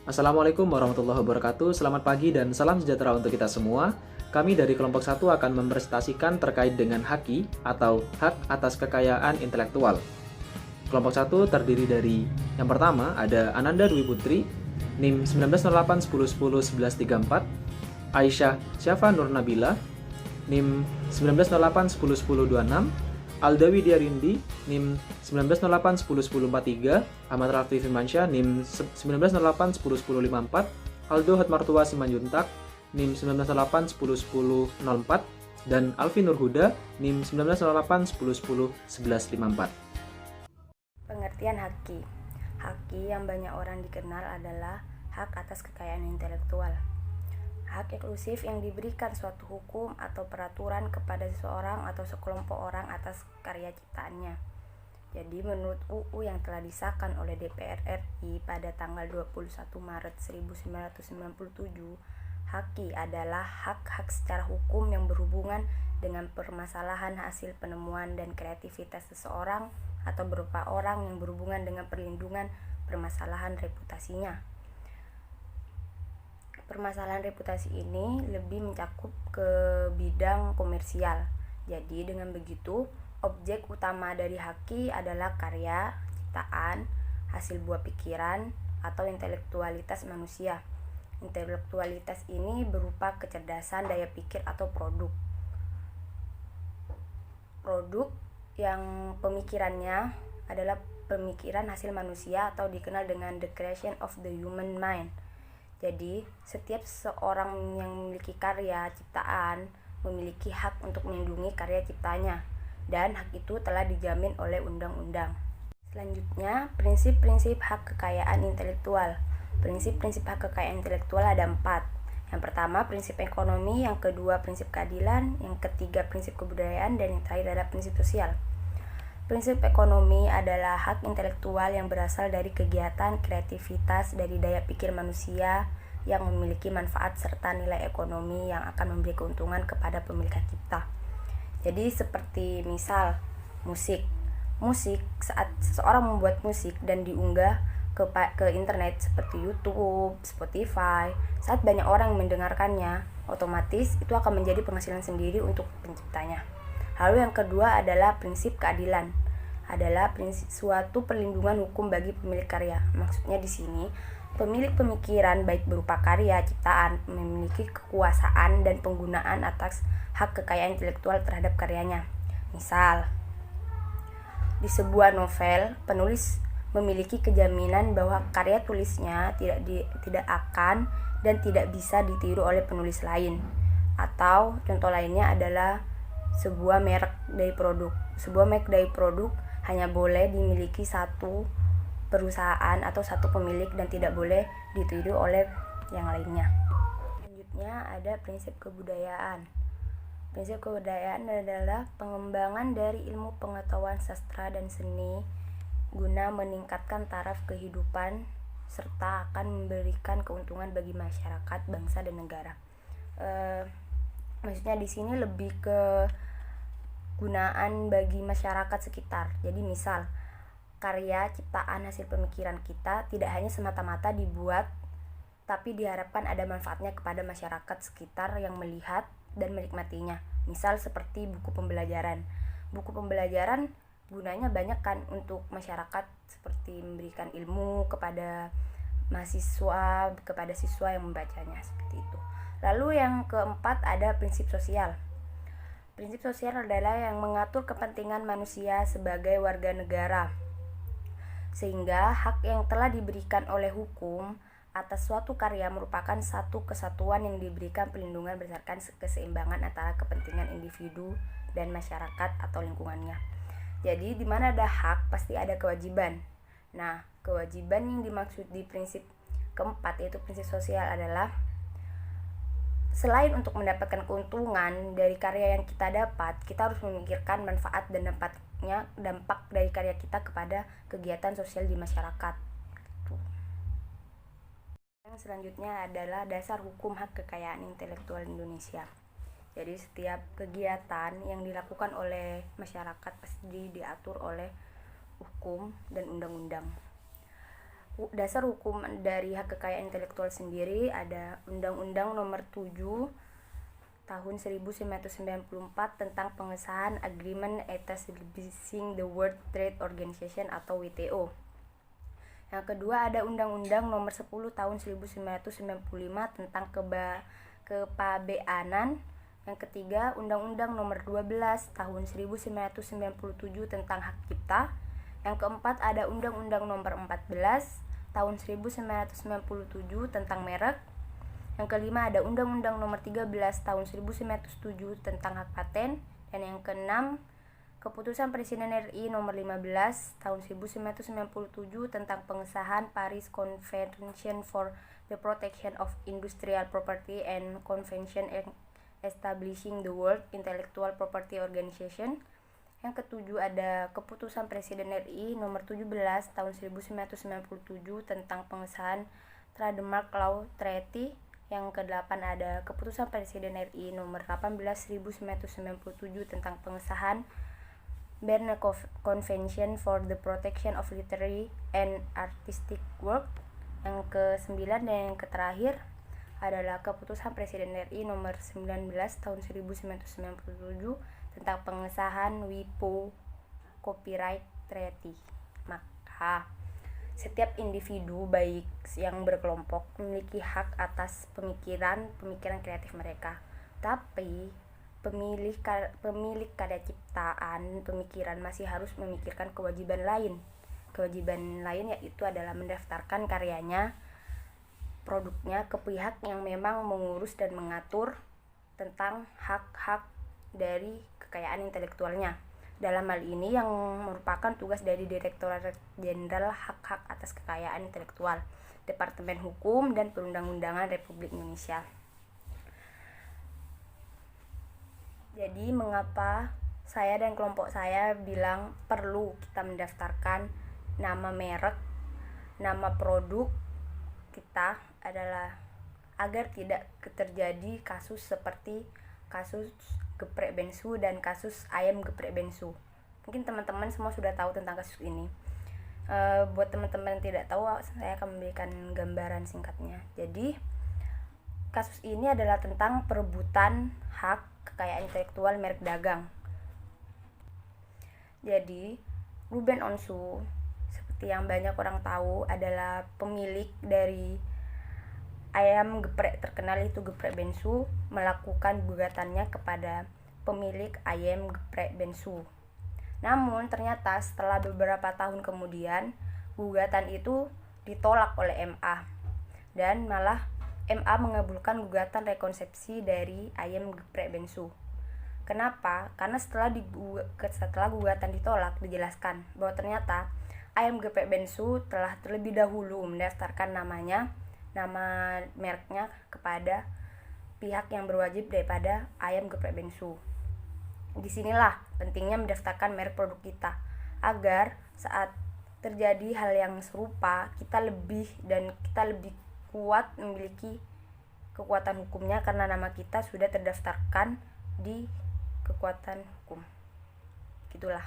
Assalamualaikum warahmatullahi wabarakatuh. Selamat pagi dan salam sejahtera untuk kita semua. Kami dari kelompok 1 akan mempresentasikan terkait dengan HAKI atau Hak Atas Kekayaan Intelektual. Kelompok 1 terdiri dari yang pertama ada Ananda Dwi Putri, NIM 1908-10-10-1134, Aisyah Syafa Nur Nabila, NIM 1908-10-10-26, Alda Widya Rindi, NIM 1908-10-10-43, Ahmad Rafi Firmansyah, NIM 1908-10-10-54, Aldo Hotmartua Simanjuntak, NIM 1908-10-10-04, dan Alfi Nurhuda, NIM 1908-10-10-1154. Pengertian HAKI. HAKI yang banyak orang dikenal adalah hak atas kekayaan intelektual. Hak eksklusif yang diberikan suatu hukum atau peraturan kepada seseorang atau sekelompok orang atas karya ciptaannya. Jadi menurut UU yang telah disahkan oleh DPR RI pada tanggal 21 Maret 1997, HAKI adalah hak-hak secara hukum yang berhubungan dengan permasalahan hasil penemuan dan kreativitas seseorang atau berupa orang yang berhubungan dengan perlindungan permasalahan reputasinya. Permasalahan reputasi ini lebih mencakup ke bidang komersial. Jadi dengan begitu, objek utama dari HAKI adalah karya, ciptaan, hasil buah pikiran, atau intelektualitas manusia. Intelektualitas ini berupa kecerdasan, daya pikir, atau produk. Produk yang pemikirannya adalah pemikiran hasil manusia atau dikenal dengan the creation of the human mind. Jadi, setiap seorang yang memiliki karya ciptaan memiliki hak untuk melindungi karya ciptanya, dan hak itu telah dijamin oleh undang-undang. Selanjutnya, prinsip-prinsip hak kekayaan intelektual. Prinsip-prinsip hak kekayaan intelektual ada 4. Yang pertama, prinsip ekonomi, yang kedua, prinsip keadilan, yang ketiga, prinsip kebudayaan, dan yang terakhir adalah prinsip sosial. Prinsip ekonomi adalah hak intelektual yang berasal dari kegiatan kreativitas dari daya pikir manusia yang memiliki manfaat serta nilai ekonomi yang akan memberi keuntungan kepada pemilik hak cipta. Jadi seperti misal musik. Saat seseorang membuat musik dan diunggah ke internet seperti YouTube, Spotify, saat banyak orang mendengarkannya, otomatis itu akan menjadi penghasilan sendiri untuk penciptanya. Lalu yang kedua adalah prinsip keadilan. Adalah prinsip suatu perlindungan hukum bagi pemilik karya. Maksudnya di sini, pemilik pemikiran baik berupa karya ciptaan memiliki kekuasaan dan penggunaan atas hak kekayaan intelektual terhadap karyanya. Misal, di sebuah novel, penulis memiliki kejaminan bahwa karya tulisnya tidak akan dan tidak bisa ditiru oleh penulis lain. Atau contoh lainnya adalah sebuah merek dari produk. Sebuah merek dari produk hanya boleh dimiliki satu perusahaan atau satu pemilik dan tidak boleh ditiru oleh yang lainnya. Selanjutnya ada prinsip kebudayaan. Prinsip kebudayaan adalah pengembangan dari ilmu pengetahuan sastra dan seni guna meningkatkan taraf kehidupan serta akan memberikan keuntungan bagi masyarakat, bangsa, dan negara. Maksudnya di sini lebih ke gunaan bagi masyarakat sekitar. Jadi misal, karya ciptaan hasil pemikiran kita tidak hanya semata-mata dibuat, tapi diharapkan ada manfaatnya kepada masyarakat sekitar yang melihat dan menikmatinya. Misal seperti buku pembelajaran. Buku pembelajaran gunanya banyak kan untuk masyarakat, seperti memberikan ilmu kepada mahasiswa, kepada siswa yang membacanya, seperti itu. Lalu yang keempat ada prinsip sosial. Prinsip sosial adalah yang mengatur kepentingan manusia sebagai warga negara, sehingga hak yang telah diberikan oleh hukum atas suatu karya merupakan satu kesatuan yang diberikan perlindungan berdasarkan keseimbangan antara kepentingan individu dan masyarakat atau lingkungannya. Jadi di mana ada hak pasti ada kewajiban. Nah, kewajiban yang dimaksud di prinsip keempat yaitu prinsip sosial adalah selain untuk mendapatkan keuntungan dari karya yang kita dapat, kita harus memikirkan manfaat dan dampak dari karya kita kepada kegiatan sosial di masyarakat. Yang selanjutnya adalah dasar hukum hak kekayaan intelektual Indonesia. Jadi setiap kegiatan yang dilakukan oleh masyarakat pasti diatur oleh hukum dan undang-undang. Dasar hukum dari hak kekayaan intelektual sendiri ada Undang-Undang Nomor 7 Tahun 1994 tentang pengesahan Agreement Establishing the World Trade Organization atau WTO. Yang kedua ada Undang-Undang Nomor 10 Tahun 1995 tentang kepabeanan. Yang ketiga Undang-Undang Nomor 12 Tahun 1997 tentang hak cipta. Yang keempat ada Undang-Undang Nomor 14 Tahun 1997 tentang merek. Yang kelima ada Undang-Undang Nomor 13 Tahun 1907 tentang hak paten. Dan yang keenam Keputusan Presiden RI Nomor 15 Tahun 1997 tentang pengesahan Paris Convention for the Protection of Industrial Property and Convention Establishing the World Intellectual Property Organization. Yang ketujuh ada Keputusan Presiden RI Nomor 17 Tahun 1997 tentang pengesahan Trademark Law Treaty. Yang kedelapan ada Keputusan Presiden RI Nomor 18 1997 tentang pengesahan Berne Convention for the Protection of Literary and Artistic Work. Yang ke-9 dan yang terakhir adalah Keputusan Presiden RI Nomor 19 Tahun 1997 tentang pengesahan WIPO Copyright Treaty. Maka setiap individu baik yang berkelompok memiliki hak atas pemikiran kreatif mereka. Tapi pemilik karya ciptaan pemikiran masih harus memikirkan kewajiban lain. Kewajiban lain yaitu adalah mendaftarkan karyanya, produknya ke pihak yang memang mengurus dan mengatur tentang hak-hak dari kekayaan intelektualnya. Dalam hal ini yang merupakan tugas dari Direktorat Jenderal Hak-Hak atas Kekayaan Intelektual, Departemen Hukum dan Perundang-undangan Republik Indonesia. Jadi mengapa saya dan kelompok saya bilang perlu kita mendaftarkan nama merek, nama produk kita adalah agar tidak terjadi kasus seperti kasus geprek bensu dan kasus ayam geprek bensu. Mungkin teman-teman semua sudah tahu tentang kasus ini. Buat teman-teman yang tidak tahu, saya akan memberikan gambaran singkatnya. Jadi kasus ini adalah tentang perebutan hak kekayaan intelektual merek dagang. Jadi Ruben Onsu, seperti yang banyak orang tahu, adalah pemilik dari ayam geprek terkenal itu geprek bensu, melakukan gugatannya kepada pemilik ayam geprek bensu. Namun ternyata setelah beberapa tahun kemudian gugatan itu ditolak oleh MA, dan malah MA mengabulkan gugatan rekonsepsi dari ayam geprek bensu. Kenapa? Karena setelah gugatan ditolak dijelaskan bahwa ternyata ayam geprek bensu telah terlebih dahulu mendaftarkan nama mereknya kepada pihak yang berwajib daripada ayam geprek bensu. Disinilah pentingnya mendaftarkan merek produk kita, agar saat terjadi hal yang serupa kita lebih kuat memiliki kekuatan hukumnya karena nama kita sudah terdaftarkan di kekuatan hukum. Gitulah.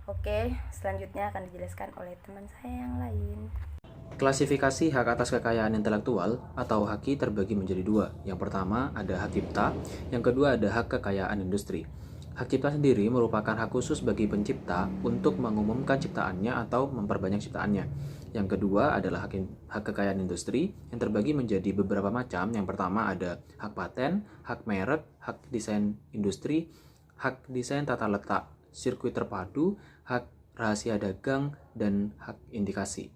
Oke, selanjutnya akan dijelaskan oleh teman saya yang lain. Klasifikasi hak atas kekayaan intelektual atau HAKI terbagi menjadi dua. Yang pertama ada hak cipta, yang kedua ada hak kekayaan industri. Hak cipta sendiri merupakan hak khusus bagi pencipta untuk mengumumkan ciptaannya atau memperbanyak ciptaannya. Yang kedua adalah hak kekayaan industri yang terbagi menjadi beberapa macam. Yang pertama ada hak paten, hak merek, hak desain industri, hak desain tata letak, sirkuit terpadu, hak rahasia dagang, dan hak indikasi.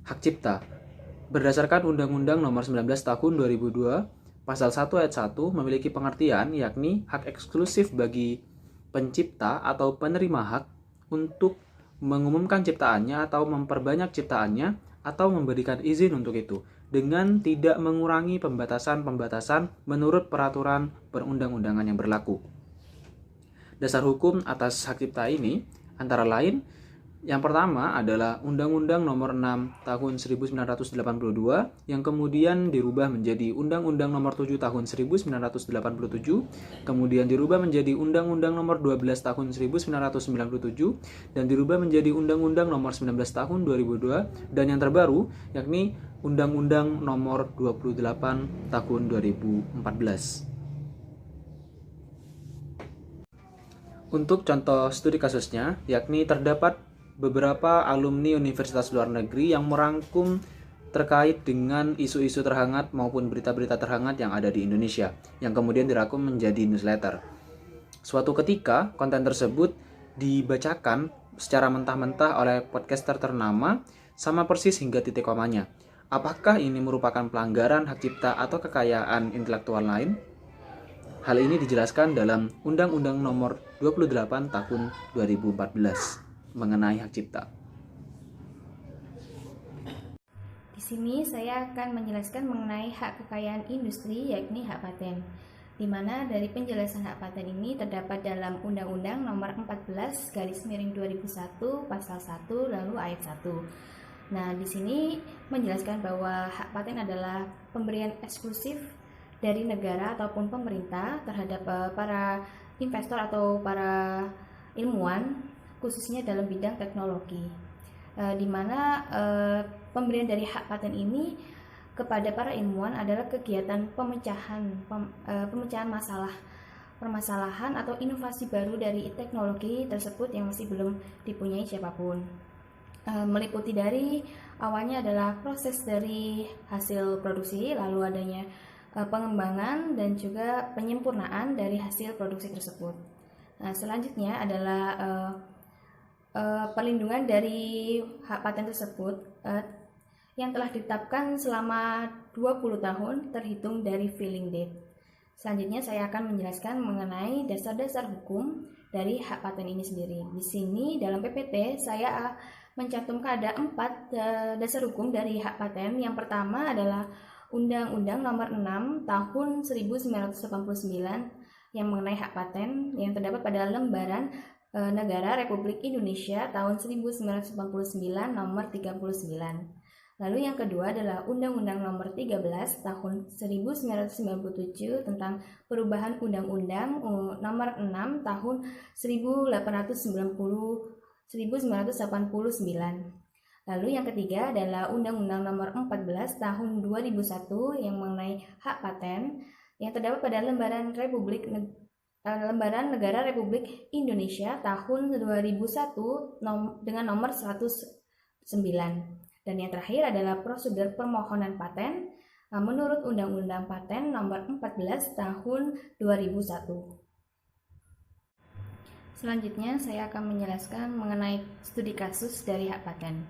Hak cipta. Berdasarkan Undang-Undang Nomor 19 Tahun 2002, Pasal 1 Ayat 1 memiliki pengertian yakni hak eksklusif bagi pencipta atau penerima hak untuk mengumumkan ciptaannya atau memperbanyak ciptaannya atau memberikan izin untuk itu dengan tidak mengurangi pembatasan-pembatasan menurut peraturan perundang-undangan yang berlaku. Dasar hukum atas hak cipta ini antara lain Yang pertama adalah Undang-Undang Nomor 6 Tahun 1982 yang kemudian dirubah menjadi Undang-Undang Nomor 7 Tahun 1987, kemudian dirubah menjadi Undang-Undang Nomor 12 Tahun 1997 dan dirubah menjadi Undang-Undang Nomor 19 Tahun 2002 dan yang terbaru yakni Undang-Undang Nomor 28 Tahun 2014. Untuk contoh studi kasusnya, yakni terdapat beberapa alumni universitas luar negeri yang merangkum terkait dengan isu-isu terhangat maupun berita-berita terhangat yang ada di Indonesia, yang kemudian dirangkum menjadi newsletter. Suatu ketika, konten tersebut dibacakan secara mentah-mentah oleh podcaster ternama sama persis hingga titik komanya. Apakah ini merupakan pelanggaran hak cipta atau kekayaan intelektual lain? Hal ini dijelaskan dalam Undang-Undang Nomor 28 Tahun 2014 mengenai hak cipta. Di sini saya akan menjelaskan mengenai hak kekayaan industri, yakni hak paten. Di mana dari penjelasan hak paten ini terdapat dalam Undang-Undang Nomor 14/2001 Pasal 1 lalu ayat 1. Nah, di sini menjelaskan bahwa hak paten adalah pemberian eksklusif dari negara ataupun pemerintah terhadap para investor atau para ilmuwan khususnya dalam bidang teknologi, di mana pemberian dari hak paten ini kepada para ilmuwan adalah kegiatan pemecahan permasalahan atau inovasi baru dari teknologi tersebut yang masih belum dipunyai siapapun. Meliputi dari awalnya adalah proses dari hasil produksi, lalu adanya pengembangan dan juga penyempurnaan dari hasil produksi tersebut. Nah, selanjutnya adalah perlindungan dari hak paten tersebut yang telah ditetapkan selama 20 tahun terhitung dari filing date. Selanjutnya saya akan menjelaskan mengenai dasar-dasar hukum dari hak paten ini sendiri. Di sini dalam PPT saya mencantumkan ada 4 dasar hukum dari hak paten. Yang pertama adalah Undang-Undang Nomor 6 Tahun 1989 yang mengenai hak paten yang terdapat pada lembaran Negara Republik Indonesia tahun 1999 nomor 39. Lalu yang kedua adalah Undang-Undang Nomor 13 Tahun 1997 tentang perubahan Undang-Undang Nomor 6 Tahun 1989. Lalu yang ketiga adalah Undang-Undang Nomor 14 Tahun 2001 yang mengenai hak paten yang terdapat pada Lembaran Negara Republik Indonesia tahun 2001 dengan nomor 109. Dan yang terakhir adalah prosedur permohonan paten menurut Undang-Undang Paten nomor 14 tahun 2001. Selanjutnya saya akan menjelaskan mengenai studi kasus dari hak paten.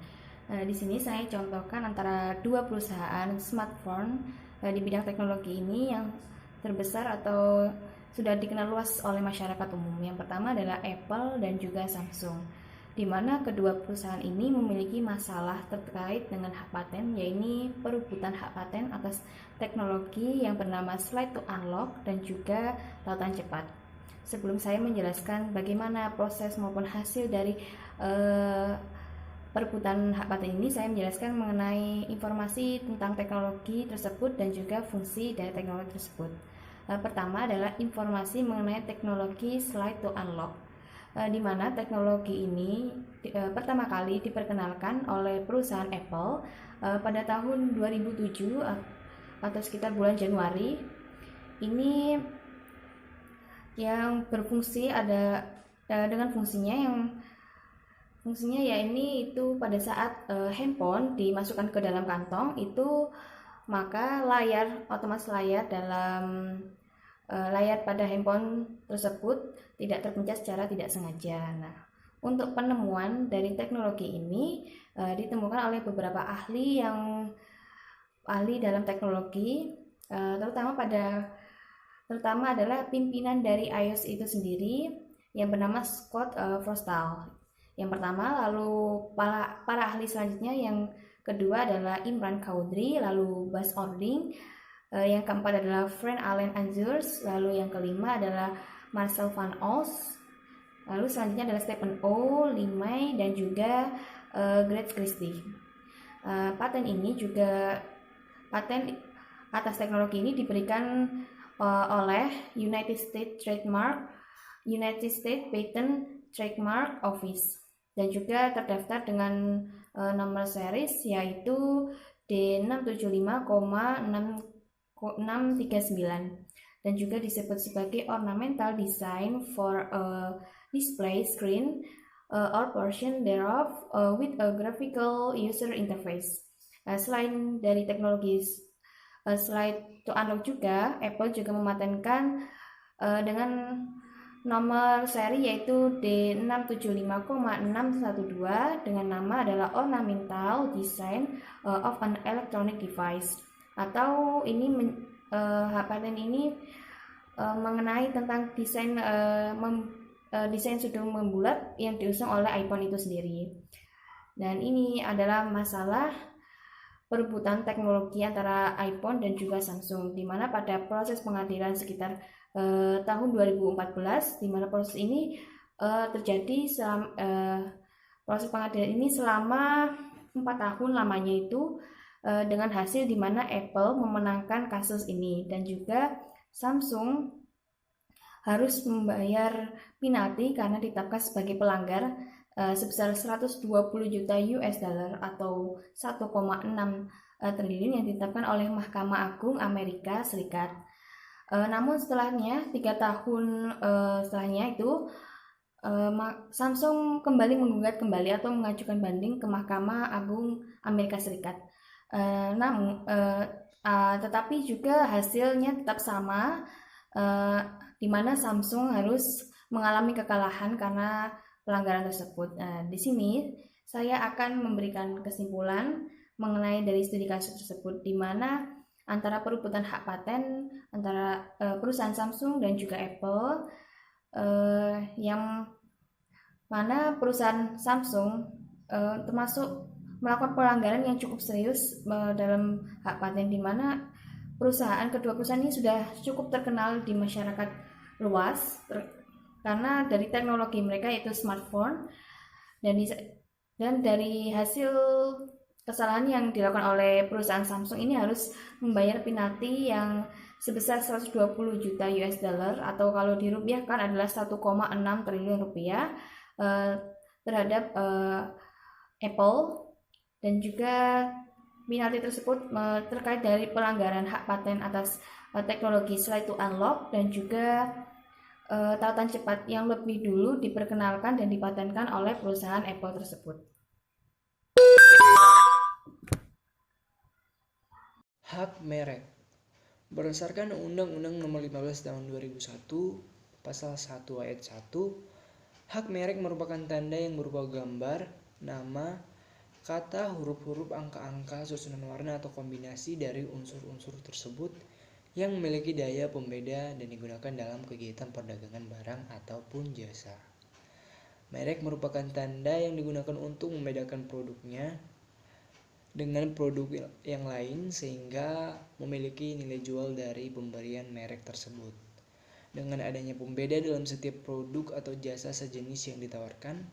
Di sini saya contohkan antara 2 perusahaan smartphone di bidang teknologi ini yang terbesar atau sudah dikenal luas oleh masyarakat umum. Yang pertama adalah Apple dan juga Samsung, di mana kedua perusahaan ini memiliki masalah terkait dengan hak paten, yaitu perebutan hak paten atas teknologi yang bernama slide to unlock dan juga tautan cepat. Sebelum saya menjelaskan bagaimana proses maupun hasil dari perebutan hak paten ini, saya menjelaskan mengenai informasi tentang teknologi tersebut dan juga fungsi dari teknologi tersebut. Pertama adalah informasi mengenai teknologi slide to unlock, di mana teknologi ini pertama kali diperkenalkan oleh perusahaan Apple pada tahun 2007 atau sekitar bulan Januari. Ini yang berfungsi dengan fungsinya ya ini itu pada saat handphone dimasukkan ke dalam kantong itu, maka otomatis layar pada handphone tersebut tidak terpencet secara tidak sengaja. Nah, untuk penemuan dari teknologi ini ditemukan oleh beberapa ahli dalam teknologi, terutama adalah pimpinan dari iOS itu sendiri yang bernama Scott Forstall. Yang pertama, lalu para ahli selanjutnya yang kedua adalah Imran Chaudhry, lalu Buzz Ording, yang keempat adalah Frank Allen Azures, lalu yang kelima adalah Marcel van Os, Lalu selanjutnya adalah Stephen O, Limay, dan juga Greg Christie. Paten atas teknologi ini diberikan oleh United States Patent Trademark Office dan juga terdaftar dengan nomor series yaitu D675,639 dan juga disebut sebagai ornamental design for a display screen or portion thereof with a graphical user interface. Selain dari teknologi slide to unlock juga, Apple juga mematenkan dengan nomor seri yaitu D675,612 dengan nama adalah Ornamental Design of an Electronic Device. Atau ini paten ini mengenai tentang desain sudut membulat yang diusung oleh iPhone itu sendiri. Dan ini adalah masalah perebutan teknologi antara iPhone dan juga Samsung, di mana pada proses pengadilan sekitar tahun 2014, di mana proses ini terjadi proses pengadilan ini selama 4 tahun lamanya itu, dengan hasil di mana Apple memenangkan kasus ini dan juga Samsung harus membayar penalti karena ditetapkan sebagai pelanggar sebesar 120 juta US dollar atau 1,6 triliun yang ditetapkan oleh Mahkamah Agung Amerika Serikat. Namun setelahnya 3 tahun setelahnya itu Samsung kembali menggugat kembali atau mengajukan banding ke Mahkamah Agung Amerika Serikat. Tetapi juga hasilnya tetap sama, di mana Samsung harus mengalami kekalahan karena pelanggaran tersebut. Di sini saya akan memberikan kesimpulan mengenai dari studi kasus tersebut, di mana antara perebutan hak paten antara perusahaan Samsung dan juga Apple, yang mana perusahaan Samsung termasuk melakukan pelanggaran yang cukup serius dalam hak paten, di mana kedua perusahaan ini sudah cukup terkenal di masyarakat luas karena dari teknologi mereka yaitu smartphone, dan dari hasil kesalahan yang dilakukan oleh perusahaan Samsung ini harus membayar penalti yang sebesar 120 juta US dollar atau kalau dirupiahkan adalah 1,6 triliun rupiah terhadap Apple, dan juga penalti tersebut terkait dari pelanggaran hak paten atas teknologi slide to unlock dan juga tautan cepat yang lebih dulu diperkenalkan dan dipatenkan oleh perusahaan Apple tersebut. Hak merek. Berdasarkan Undang-Undang Nomor 15 Tahun 2001, Pasal 1 Ayat 1, hak merek merupakan tanda yang berupa gambar, nama, kata, huruf-huruf, angka-angka, susunan warna atau kombinasi dari unsur-unsur tersebut yang memiliki daya pembeda dan digunakan dalam kegiatan perdagangan barang ataupun jasa. Merek merupakan tanda yang digunakan untuk membedakan produknya dengan produk yang lain sehingga memiliki nilai jual dari pemberian merek tersebut. Dengan adanya pembeda dalam setiap produk atau jasa sejenis yang ditawarkan,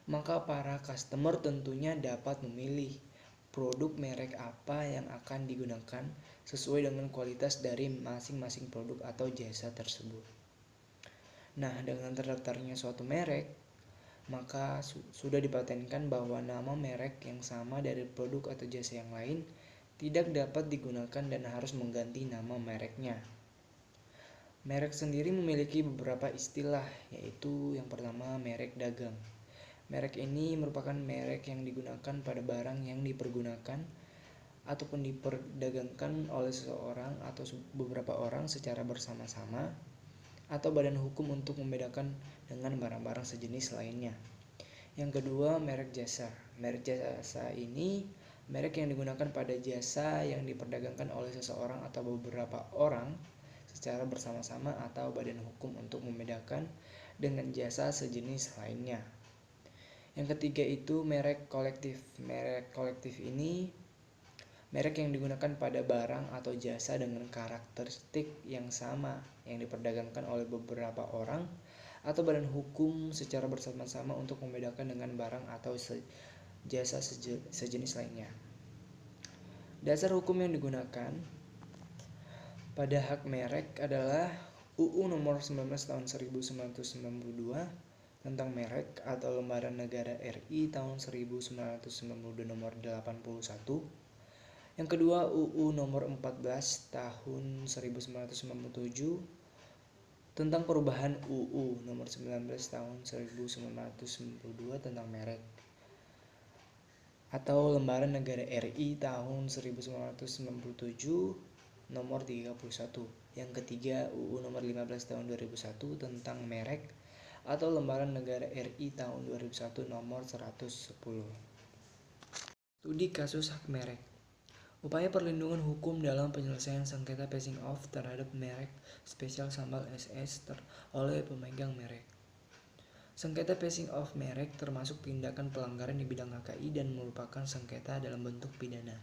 maka para customer tentunya dapat memilih produk merek apa yang akan digunakan sesuai dengan kualitas dari masing-masing produk atau jasa tersebut. Nah, dengan terdaftarnya suatu merek, maka sudah dipatenkan bahwa nama merek yang sama dari produk atau jasa yang lain tidak dapat digunakan dan harus mengganti nama mereknya. Merek sendiri memiliki beberapa istilah, yaitu yang pertama merek dagang. Merek ini merupakan merek yang digunakan pada barang yang dipergunakan ataupun diperdagangkan oleh seseorang atau beberapa orang secara bersama-sama atau badan hukum untuk membedakan dengan barang-barang sejenis lainnya. Yang kedua, merek jasa. Merek jasa ini merek yang digunakan pada jasa yang diperdagangkan oleh seseorang atau beberapa orang secara bersama-sama atau badan hukum untuk membedakan dengan jasa sejenis lainnya. Yang ketiga itu merek kolektif. Merek kolektif ini merek yang digunakan pada barang atau jasa dengan karakteristik yang sama yang diperdagangkan oleh beberapa orang atau badan hukum secara bersama-sama untuk membedakan dengan barang atau jasa sejenis lainnya. Dasar hukum yang digunakan pada hak merek adalah UU nomor 19 tahun 1992 tentang merek atau Lembaran Negara RI tahun 1992 nomor 81. Yang kedua UU nomor 14 tahun 1997 tentang perubahan UU nomor 19 tahun 1992 tentang merek atau Lembaran Negara RI tahun 1997 nomor 31. Yang ketiga UU nomor 15 tahun 2001 tentang merek atau Lembaran Negara RI tahun 2001 nomor 110. Studi kasus hak merek. Upaya perlindungan hukum dalam penyelesaian sengketa passing off terhadap merek spesial sambal SS oleh pemegang merek. Sengketa passing off merek termasuk tindakan pelanggaran di bidang HKI dan merupakan sengketa dalam bentuk pidana.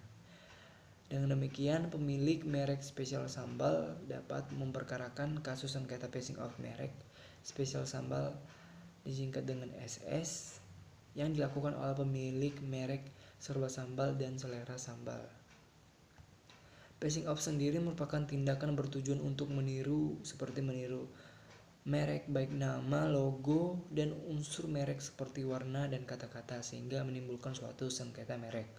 Dengan demikian, pemilik merek spesial sambal dapat memperkarakan kasus sengketa passing off merek spesial sambal disingkat dengan SS yang dilakukan oleh pemilik merek serba sambal dan selera sambal. Passing off sendiri merupakan tindakan bertujuan untuk meniru merek baik nama, logo, dan unsur merek seperti warna dan kata-kata sehingga menimbulkan suatu sengketa merek.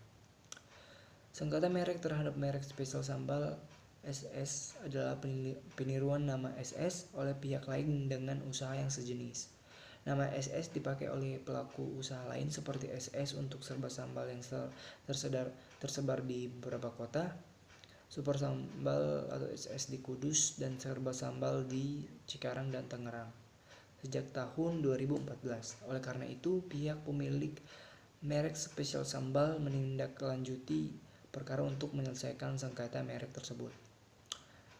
Sengketa merek terhadap merek spesial sambal SS adalah peniruan nama SS oleh pihak lain dengan usaha yang sejenis. Nama SS dipakai oleh pelaku usaha lain seperti SS untuk serba sambal yang tersebar di beberapa kota, Super Sambal atau SS di Kudus, dan Serba Sambal di Cikarang dan Tangerang sejak tahun 2014. Oleh karena itu, pihak pemilik merek spesial sambal menindaklanjuti perkara untuk menyelesaikan sengketa merek tersebut.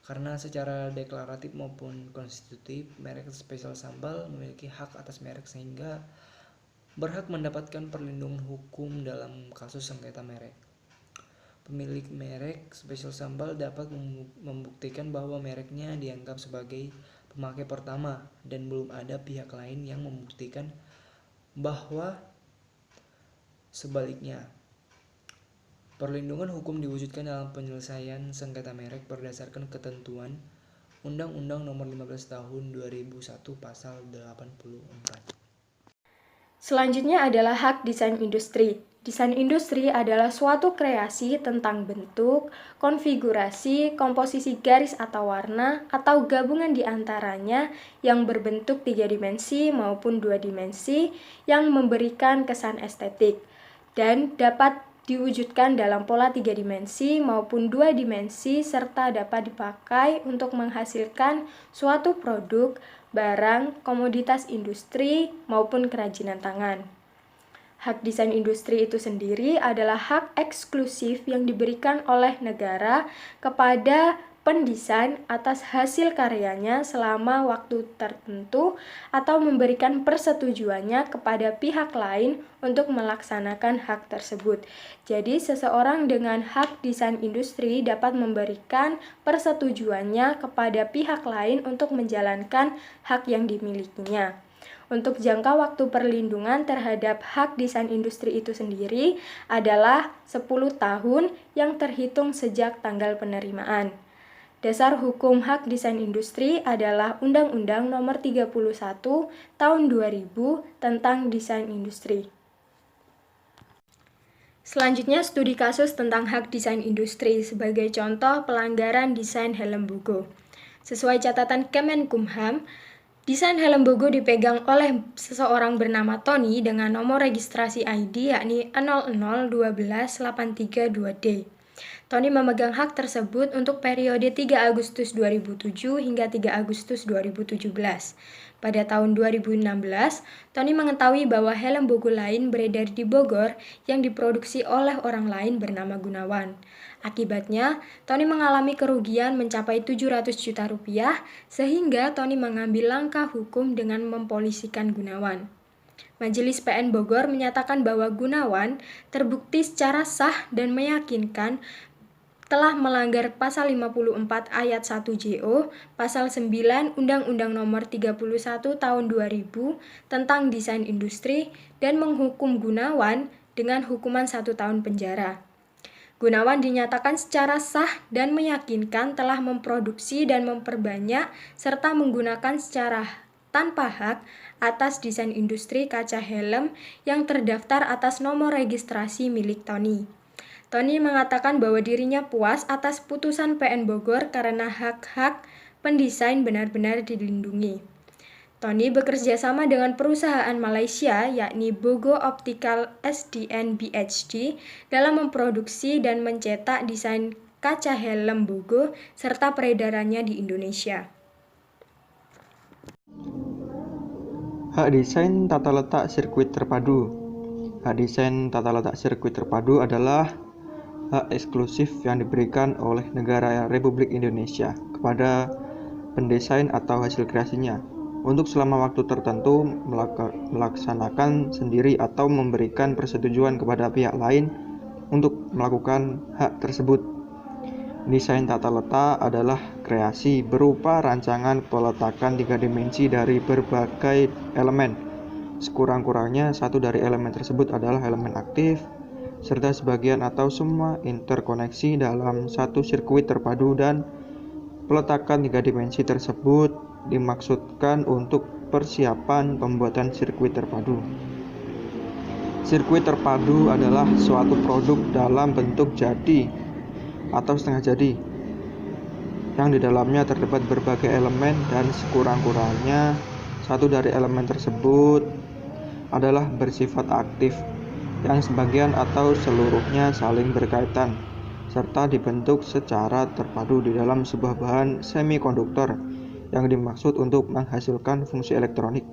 Karena secara deklaratif maupun konstitutif, merek spesial sambal memiliki hak atas merek sehingga berhak mendapatkan perlindungan hukum dalam kasus sengketa merek. Pemilik merek spesial sambal dapat membuktikan bahwa mereknya dianggap sebagai pemakai pertama dan belum ada pihak lain yang membuktikan bahwa sebaliknya. Perlindungan hukum diwujudkan dalam penyelesaian sengketa merek berdasarkan ketentuan Undang-Undang Nomor 15 Tahun 2001 Pasal 84. Selanjutnya adalah hak desain industri. Desain industri adalah suatu kreasi tentang bentuk, konfigurasi, komposisi garis atau warna, atau gabungan di antaranya yang berbentuk 3 dimensi maupun 2 dimensi yang memberikan kesan estetik dan dapat diwujudkan dalam pola 3 dimensi maupun 2 dimensi serta dapat dipakai untuk menghasilkan suatu produk, barang, komoditas industri maupun kerajinan tangan. Hak desain industri itu sendiri adalah hak eksklusif yang diberikan oleh negara kepada pendesain atas hasil karyanya selama waktu tertentu atau memberikan persetujuannya kepada pihak lain untuk melaksanakan hak tersebut. Jadi, seseorang dengan hak desain industri dapat memberikan persetujuannya kepada pihak lain untuk menjalankan hak yang dimilikinya. Untuk jangka waktu perlindungan terhadap hak desain industri itu sendiri adalah 10 tahun yang terhitung sejak tanggal penerimaan. Dasar hukum hak desain industri adalah Undang-Undang Nomor 31 Tahun 2000 tentang desain industri. Selanjutnya, studi kasus tentang hak desain industri sebagai contoh pelanggaran desain helm Bogo. Sesuai catatan Kemenkumham, desain helm Bogo dipegang oleh seseorang bernama Tony dengan nomor registrasi ID yakni 00128332D. Tony memegang hak tersebut untuk periode 3 Agustus 2007 hingga 3 Agustus 2017. Pada tahun 2016, Tony mengetahui bahwa helm Bogo lain beredar di Bogor yang diproduksi oleh orang lain bernama Gunawan. Akibatnya, Tony mengalami kerugian mencapai 700 juta rupiah sehingga Tony mengambil langkah hukum dengan mempolisikan Gunawan. Majelis PN Bogor menyatakan bahwa Gunawan terbukti secara sah dan meyakinkan telah melanggar pasal 54 ayat 1 JO, pasal 9 Undang-Undang Nomor 31 Tahun 2000 tentang Desain Industri dan menghukum Gunawan dengan hukuman 1 tahun penjara. Gunawan dinyatakan secara sah dan meyakinkan telah memproduksi dan memperbanyak serta menggunakan secara tanpa hak atas desain industri kaca helm yang terdaftar atas nomor registrasi milik Tony. Tony mengatakan bahwa dirinya puas atas putusan PN Bogor karena hak-hak pendesain benar-benar dilindungi. Tony bekerja sama dengan perusahaan Malaysia yakni Bogo Optical SDN BHD dalam memproduksi dan mencetak desain kaca helm Bogo serta peredarannya di Indonesia. Hak desain tata letak sirkuit terpadu. Hak desain tata letak sirkuit terpadu adalah hak eksklusif yang diberikan oleh negara Republik Indonesia kepada pendesain atau hasil kreasinya untuk selama waktu tertentu melaksanakan sendiri atau memberikan persetujuan kepada pihak lain untuk melakukan hak tersebut. Desain tata letak adalah kreasi berupa rancangan peletakan 3 dimensi dari berbagai elemen. Sekurang-kurangnya satu dari elemen tersebut adalah elemen aktif, serta sebagian atau semua interkoneksi dalam satu sirkuit terpadu, dan peletakan 3 dimensi tersebut dimaksudkan untuk persiapan pembuatan sirkuit terpadu. Sirkuit terpadu adalah suatu produk dalam bentuk jadi atau setengah jadi yang di dalamnya terdapat berbagai elemen dan sekurang-kurangnya satu dari elemen tersebut adalah bersifat aktif yang sebagian atau seluruhnya saling berkaitan serta dibentuk secara terpadu di dalam sebuah bahan semikonduktor yang dimaksud untuk menghasilkan fungsi elektronik.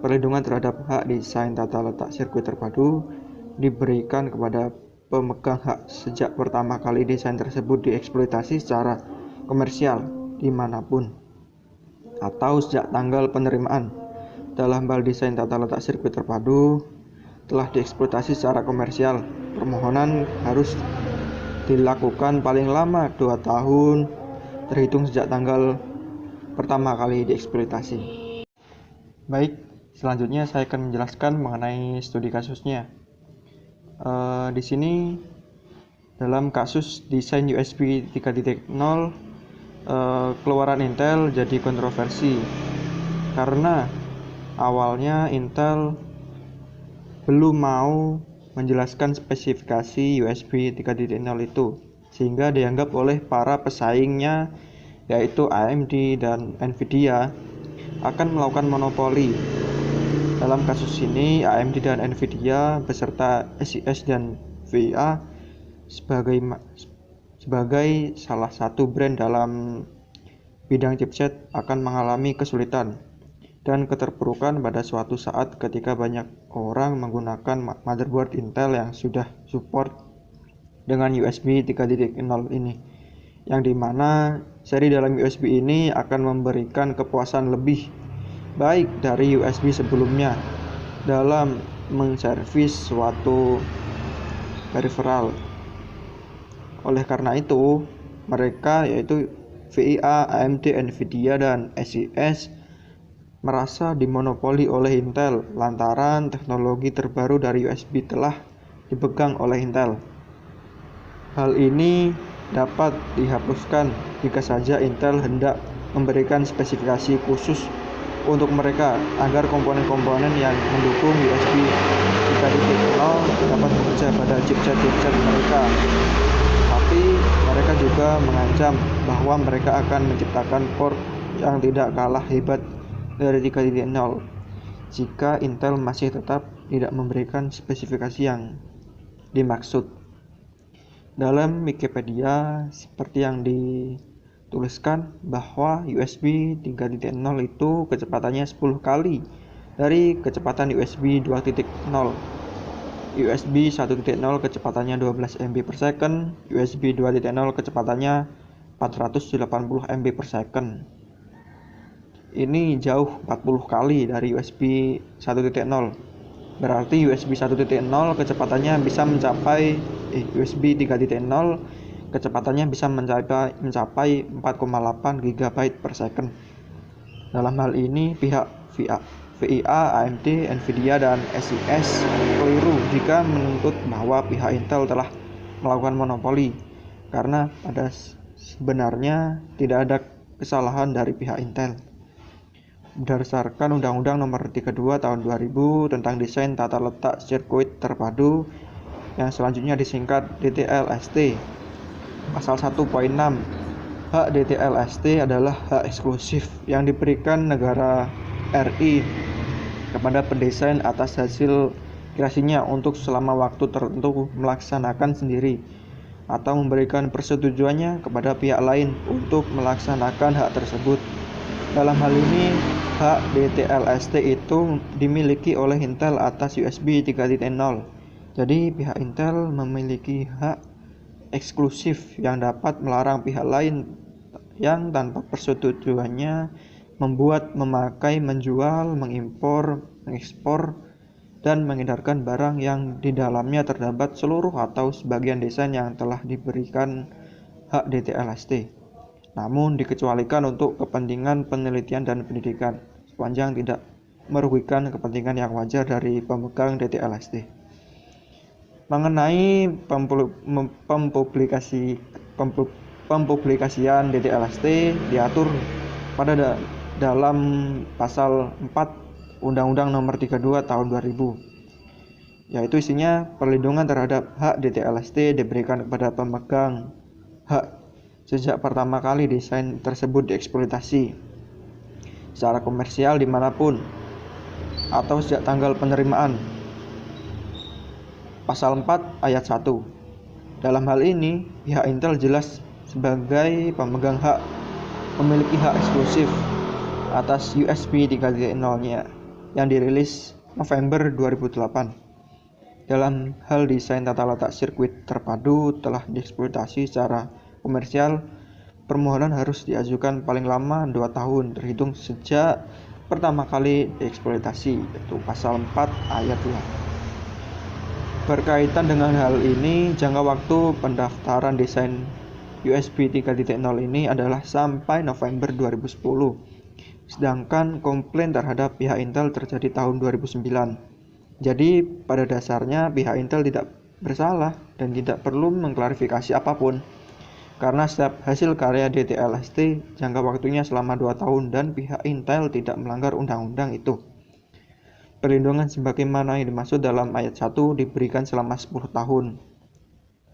Perlindungan terhadap hak desain tata letak sirkuit terpadu diberikan kepada pemegang hak sejak pertama kali desain tersebut dieksploitasi secara komersial dimanapun atau sejak tanggal penerimaan. Dalam hal desain tata letak sirkuit terpadu telah dieksploitasi secara komersial, permohonan harus dilakukan paling lama 2 tahun terhitung sejak tanggal pertama kali dieksploitasi. Baik, selanjutnya saya akan menjelaskan mengenai studi kasusnya. Di sini dalam kasus desain USB 3.0, keluaran Intel jadi kontroversi karena awalnya Intel belum mau menjelaskan spesifikasi USB 3.0 itu, sehingga dianggap oleh para pesaingnya yaitu AMD dan Nvidia akan melakukan monopoli. Dalam kasus ini AMD dan Nvidia beserta SIS dan VIA sebagai salah satu brand dalam bidang chipset akan mengalami kesulitan dan keterpurukan pada suatu saat ketika banyak orang menggunakan motherboard Intel yang sudah support dengan USB 3.0 ini, yang dimana seri dalam USB ini akan memberikan kepuasan lebih baik dari USB sebelumnya dalam menservis suatu peripheral. Oleh karena itu, mereka yaitu VIA, AMD, Nvidia, dan SIS merasa dimonopoli oleh Intel lantaran teknologi terbaru dari USB telah dipegang oleh Intel. Hal ini dapat dihapuskan jika saja Intel hendak memberikan spesifikasi khusus untuk mereka agar komponen-komponen yang mendukung USB 3.0 dapat bekerja pada chipset mereka. Tapi mereka juga mengancam bahwa mereka akan menciptakan port yang tidak kalah hebat dari 3.0 jika Intel masih tetap tidak memberikan spesifikasi yang dimaksud. Dalam Wikipedia seperti yang dituliskan bahwa USB 3.0 itu kecepatannya 10 kali dari kecepatan USB 2.0. USB 1.0 kecepatannya 12 MB per second, USB 2.0 kecepatannya 480 MB per second. Ini jauh 40 kali dari USB 1.0. Berarti USB 1.0 kecepatannya bisa mencapai USB 3.0 Kecepatannya bisa mencapai 4,8 GB per second. Dalam hal ini, pihak VIA, AMD, Nvidia, dan SIS keliru jika menuntut bahwa pihak Intel telah melakukan monopoli, karena pada sebenarnya tidak ada kesalahan dari pihak Intel. Berdasarkan Undang-Undang Nomor 32 Tahun 2000 tentang Desain Tata Letak Sirkuit Terpadu yang selanjutnya disingkat DTLST, Pasal 1.6, hak DTLST adalah hak eksklusif yang diberikan negara RI kepada pendesain atas hasil kreasinya untuk selama waktu tertentu melaksanakan sendiri atau memberikan persetujuannya kepada pihak lain untuk melaksanakan hak tersebut. Dalam hal ini, hak DTLST itu dimiliki oleh Intel atas USB 3.0. Jadi pihak Intel memiliki hak eksklusif yang dapat melarang pihak lain yang tanpa persetujuannya membuat, memakai, menjual, mengimpor, mengekspor, dan mengedarkan barang yang di dalamnya terdapat seluruh atau sebagian desain yang telah diberikan hak DTLST. Namun dikecualikan untuk kepentingan penelitian dan pendidikan, sepanjang tidak merugikan kepentingan yang wajar dari pemegang DTLST. Mengenai pempublikasian DTLST diatur pada dalam pasal 4 Undang-Undang Nomor 32 Tahun 2000, yaitu isinya perlindungan terhadap hak DTLST diberikan kepada pemegang hak sejak pertama kali desain tersebut dieksploitasi secara komersial dimanapun atau sejak tanggal penerimaan. Pasal 4 Ayat 1. Dalam hal ini, pihak Intel jelas sebagai pemegang hak memiliki hak eksklusif atas USB 3.0-nya yang dirilis November 2008. Dalam hal desain tata letak sirkuit terpadu telah dieksploitasi secara komersial, permohonan harus diajukan paling lama 2 tahun terhitung sejak pertama kali dieksploitasi, yaitu pasal 4 ayat 2. Berkaitan dengan hal ini, jangka waktu pendaftaran desain USB 3.0 ini adalah sampai November 2010. Sedangkan komplain terhadap pihak Intel terjadi tahun 2009. Jadi pada dasarnya pihak Intel tidak bersalah dan tidak perlu mengklarifikasi apapun, karena setiap hasil karya DTLST jangka waktunya selama 2 tahun dan pihak Intel tidak melanggar undang-undang itu. Perlindungan sebagaimana yang dimaksud dalam ayat 1 diberikan selama 10 tahun,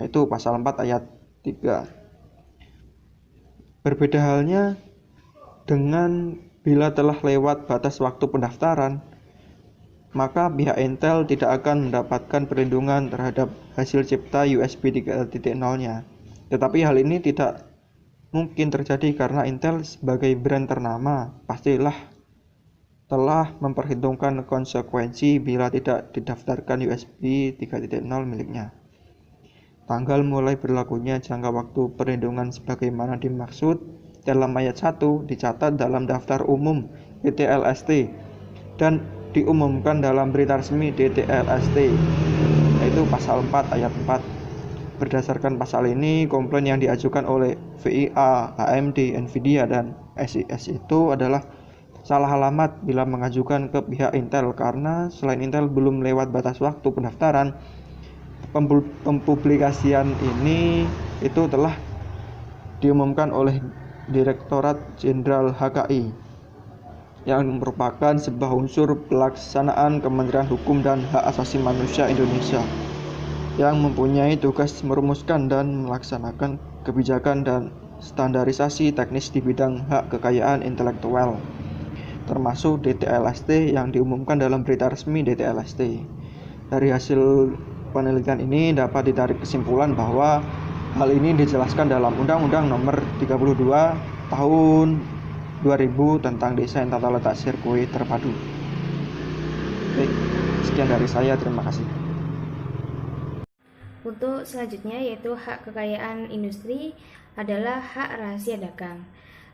yaitu pasal 4 ayat 3. Berbeda halnya dengan bila telah lewat batas waktu pendaftaran, maka pihak Intel tidak akan mendapatkan perlindungan terhadap hasil cipta USB 3.0-nya. Tetapi hal ini tidak mungkin terjadi karena Intel sebagai brand ternama pastilah telah memperhitungkan konsekuensi bila tidak didaftarkan USB 3.0 miliknya. Tanggal mulai berlakunya jangka waktu perlindungan sebagaimana dimaksud dalam ayat 1 dicatat dalam daftar umum DTLST dan diumumkan dalam berita resmi DTLST, yaitu pasal 4 ayat 4. Berdasarkan pasal ini, komplain yang diajukan oleh VIA, AMD, Nvidia, dan SIS itu adalah salah alamat bila mengajukan ke pihak Intel, karena selain Intel belum lewat batas waktu pendaftaran, pempublikasian ini itu telah diumumkan oleh Direktorat Jenderal HKI yang merupakan sebuah unsur pelaksanaan Kementerian Hukum dan Hak Asasi Manusia Indonesia yang mempunyai tugas merumuskan dan melaksanakan kebijakan dan standarisasi teknis di bidang hak kekayaan intelektual, termasuk DTLST yang diumumkan dalam berita resmi DTLST. Dari hasil penelitian ini dapat ditarik kesimpulan bahwa hal ini dijelaskan dalam Undang-Undang Nomor 32 Tahun 2000 tentang Desain Tata Letak Sirkuit Terpadu. Baik, sekian dari saya, terima kasih. Untuk selanjutnya yaitu hak kekayaan industri adalah hak rahasia dagang.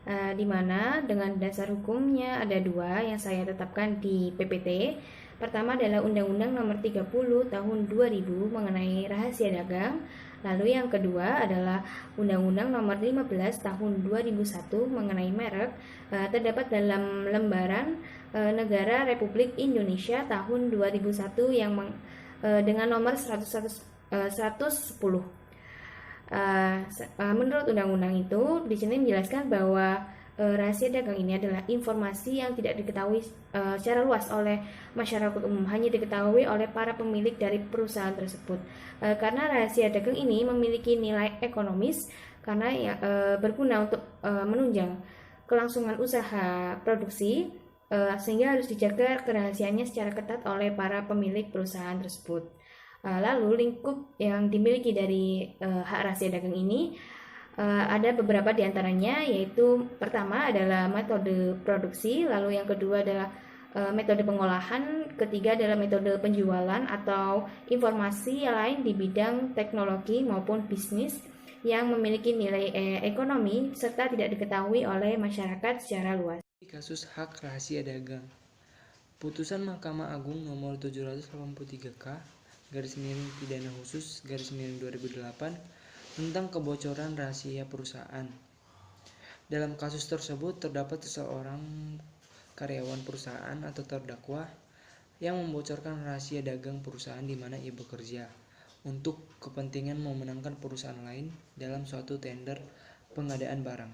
Di mana dengan dasar hukumnya ada 2 yang saya tetapkan di PPT. Pertama adalah Undang-Undang Nomor 30 Tahun 2000 mengenai rahasia dagang. Lalu yang kedua adalah Undang-Undang Nomor 15 Tahun 2001 mengenai merek, terdapat dalam lembaran Negara Republik Indonesia tahun 2001 yang dengan nomor 110. Menurut undang-undang itu, di sini menjelaskan bahwa rahasia dagang ini adalah informasi yang tidak diketahui secara luas oleh masyarakat umum, hanya diketahui oleh para pemilik dari perusahaan tersebut. Karena rahasia dagang ini memiliki nilai ekonomis karena berguna untuk menunjang kelangsungan usaha produksi, sehingga harus dijaga kerahasiaannya secara ketat oleh para pemilik perusahaan tersebut. Lalu lingkup yang dimiliki dari hak rahasia dagang ini ada beberapa diantaranya, yaitu pertama adalah metode produksi, lalu yang kedua adalah metode pengolahan, ketiga adalah metode penjualan atau informasi lain di bidang teknologi maupun bisnis yang memiliki nilai ekonomi serta tidak diketahui oleh masyarakat secara luas. Kasus hak rahasia dagang. Putusan Mahkamah Agung nomor 783K /pidana khusus /2008 tentang kebocoran rahasia perusahaan. Dalam kasus tersebut terdapat seseorang karyawan perusahaan atau terdakwa yang membocorkan rahasia dagang perusahaan di mana ia bekerja untuk kepentingan memenangkan perusahaan lain dalam suatu tender pengadaan barang.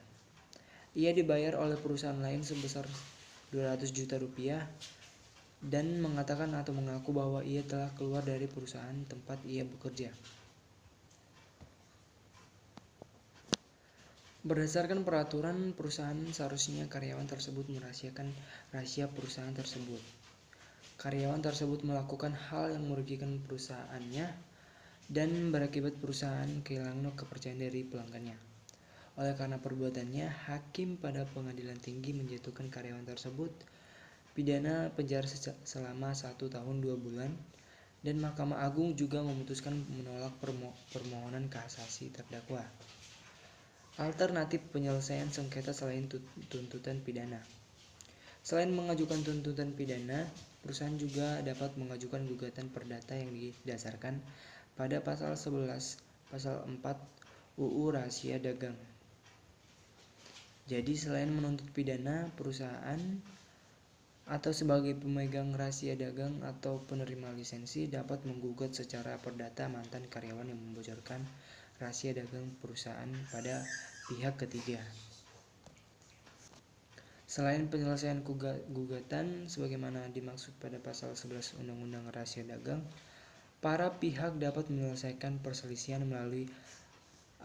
Ia dibayar oleh perusahaan lain sebesar 200 juta rupiah dan mengatakan atau mengaku bahwa ia telah keluar dari perusahaan tempat ia bekerja. Berdasarkan peraturan perusahaan, seharusnya karyawan tersebut merahasiakan rahasia perusahaan tersebut. Karyawan tersebut melakukan hal yang merugikan perusahaannya dan berakibat perusahaan kehilangan kepercayaan dari pelanggannya. Oleh karena perbuatannya, hakim pada pengadilan tinggi menjatuhkan karyawan tersebut pidana penjara selama 1 tahun 2 bulan, dan Mahkamah Agung juga memutuskan menolak permohonan kasasi terdakwa. Alternatif penyelesaian sengketa selain tuntutan pidana. Selain mengajukan tuntutan pidana, perusahaan juga dapat mengajukan gugatan perdata yang didasarkan pada pasal 11, pasal 4 UU Rahasia Dagang. Jadi selain menuntut pidana, perusahaan atau sebagai pemegang rahasia dagang atau penerima lisensi dapat menggugat secara perdata mantan karyawan yang membocorkan rahasia dagang perusahaan pada pihak ketiga. Selain penyelesaian gugatan sebagaimana dimaksud pada pasal 11 Undang-Undang Rahasia Dagang, para pihak dapat menyelesaikan perselisihan melalui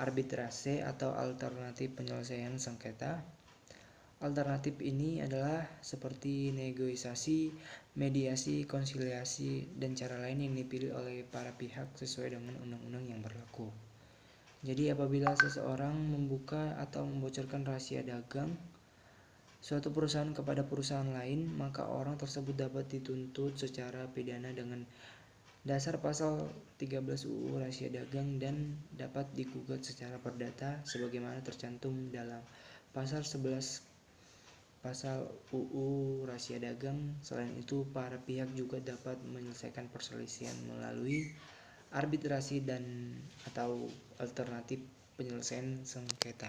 arbitrase atau alternatif penyelesaian sengketa. Alternatif ini adalah seperti negosiasi, mediasi, konsiliasi, dan cara lain yang dipilih oleh para pihak sesuai dengan undang-undang yang berlaku. Jadi apabila seseorang membuka atau membocorkan rahasia dagang suatu perusahaan kepada perusahaan lain, maka orang tersebut dapat dituntut secara pidana dengan dasar pasal 13 UU Rahasia Dagang dan dapat digugat secara perdata sebagaimana tercantum dalam pasal 11 pasal UU Rahasia Dagang. Selain itu, para pihak juga dapat menyelesaikan perselisihan melalui arbitrasi dan atau alternatif penyelesaian sengketa.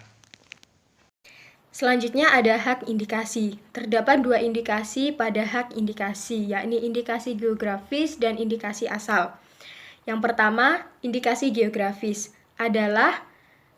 Selanjutnya ada hak indikasi. Terdapat 2 indikasi pada hak indikasi, yakni indikasi geografis dan indikasi asal. Yang pertama, indikasi geografis adalah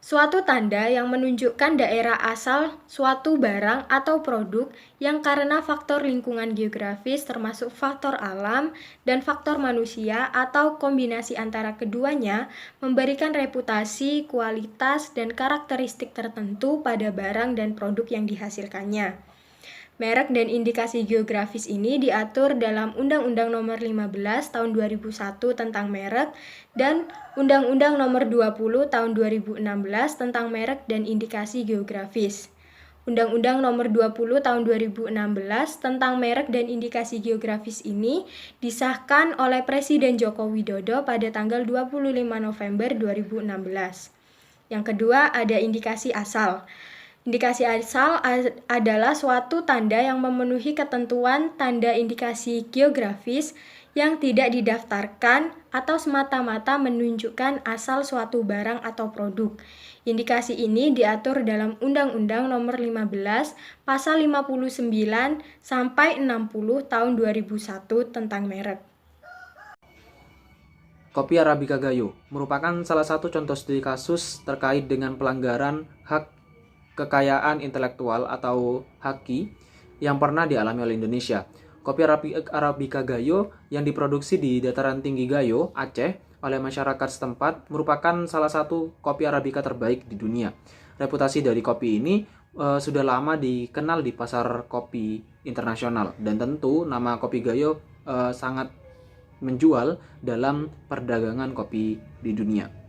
suatu tanda yang menunjukkan daerah asal suatu barang atau produk yang karena faktor lingkungan geografis termasuk faktor alam dan faktor manusia atau kombinasi antara keduanya memberikan reputasi, kualitas, dan karakteristik tertentu pada barang dan produk yang dihasilkannya. Merek dan indikasi geografis ini diatur dalam Undang-Undang Nomor 15 Tahun 2001 tentang merek dan Undang-Undang Nomor 20 Tahun 2016 tentang merek dan indikasi geografis. Undang-Undang Nomor 20 Tahun 2016 tentang merek dan indikasi geografis ini disahkan oleh Presiden Joko Widodo pada tanggal 25 November 2016. Yang kedua ada indikasi asal. Indikasi asal adalah suatu tanda yang memenuhi ketentuan tanda indikasi geografis yang tidak didaftarkan atau semata-mata menunjukkan asal suatu barang atau produk. Indikasi ini diatur dalam Undang-Undang Nomor 15 Pasal 59 sampai 60 Tahun 2001 tentang merek. Kopi Arabica Gayo merupakan salah satu contoh studi kasus terkait dengan pelanggaran hak kekayaan intelektual atau HAKI yang pernah dialami oleh Indonesia. Kopi Arabica Gayo yang diproduksi di dataran tinggi Gayo, Aceh, oleh masyarakat setempat merupakan salah satu kopi Arabica terbaik di dunia. Reputasi dari kopi ini sudah lama dikenal di pasar kopi internasional, dan tentu nama kopi Gayo sangat menjual dalam perdagangan kopi di dunia.